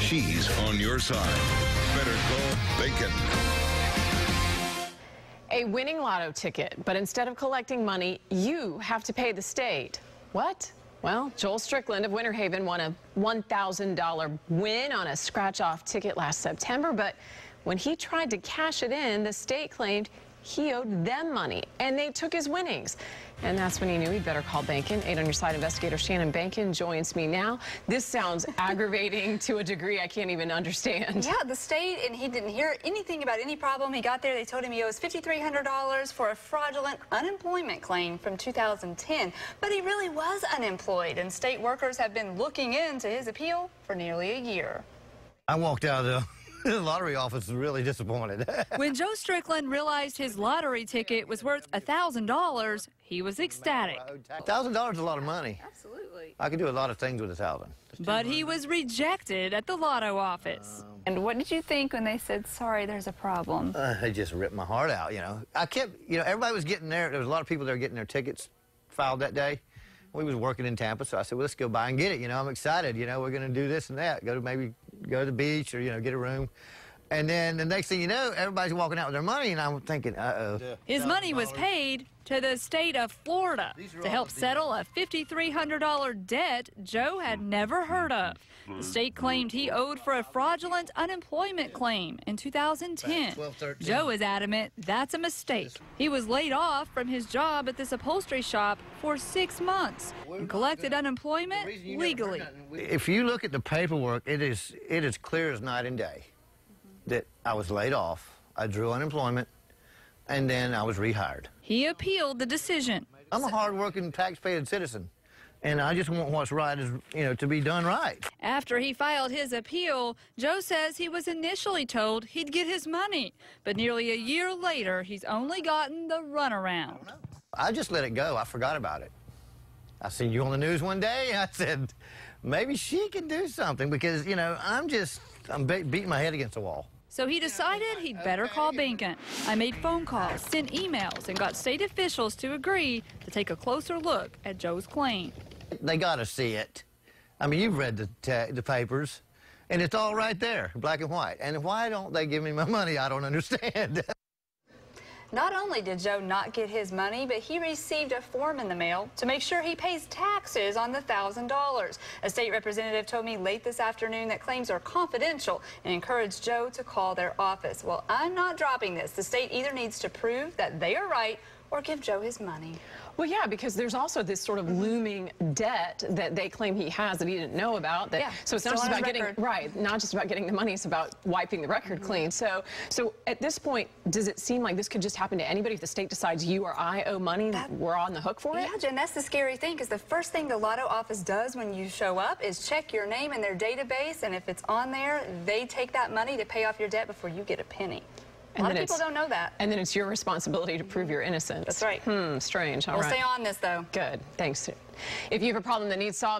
She's on your side. Better call Bacon. A winning lotto ticket, but instead of collecting money, you have to pay the state. What? Well, Joel Strickland of Winter Haven won a $1,000 win on a scratch-off ticket last September, but when he tried to cash it in, the state claimed he owed them money, and they took his winnings. And that's when he knew he'd better call Bankin. 8 on your side investigator Shannon Bankin joins me now. This sounds aggravating to a degree I can't even understand. Yeah, the state, and he didn't hear anything about any problem. He got there, they told him he owes $5,300 for a fraudulent unemployment claim from 2010. But he really was unemployed, and state workers have been looking into his appeal for nearly a year. I walked out of the lottery office really disappointed. When Joe Strickland realized his lottery ticket was worth $1,000, he was ecstatic. $1,000 is a lot of money. Absolutely. I could do a lot of things with $1,000. But he was rejected at the lotto office. And what did you think when they said, sorry, there's a problem? It just ripped my heart out, you know. I kept, everybody was getting there was a lot of people that were getting their tickets filed that day. We was working in Tampa, so I said, well, let's go by and get it. I'm excited. We're going to do this and that. Maybe go to the beach or, get a room. And then the next thing you know, everybody's walking out with their money, and I'm thinking, uh-oh. His money was paid to the state of Florida to help settle a $5,300 debt Joe had never heard of. The state claimed he owed for a fraudulent unemployment claim in 2010. Joe is adamant that's a mistake. He was laid off from his job at this upholstery shop for 6 months and collected unemployment legally. If you look at the paperwork, it is clear as night and day that I was laid off, I drew unemployment, and then I was rehired. He appealed the decision. I'm a hard-working, tax-paying citizen, and I just want what's right is, to be done right. After he filed his appeal, Joe says he was initially told he'd get his money, but nearly a year later, he's only gotten the runaround. I just let it go. I forgot about it. I seen you on the news one day, and I said, maybe she can do something because, I'm beating my head against the wall. So he decided he'd better call Bankin. I made phone calls, sent emails, and got state officials to agree to take a closer look at Joe's claim. They got to see it. I mean, you've read the papers, and it's all right there, black and white. And why don't they give me my money? I don't understand. Not only did Joe not get his money, but he received a form in the mail to make sure he pays taxes on the $1,000. A state representative told me late this afternoon that claims are confidential and encouraged Joe to call their office. Well, I'm not dropping this. The state either needs to prove that they are right or give Joe his money. Well, yeah, because there's also this sort of looming debt that they claim he has that he didn't know about. So it's not just about not just about getting the money, it's about wiping the record clean. So at this point, does it seem like this could just happen to anybody if the state decides you or I owe money, we're on the hook for it? Yeah, Jen, that's the scary thing, because the first thing the lotto office does when you show up is check your name in their database, and if it's on there, they take that money to pay off your debt before you get a penny. A lot of people don't know that. And then it's your responsibility to prove your innocence. That's right. Strange. All right. We'll stay on this, though. Good. Thanks. If you have a problem that needs solved,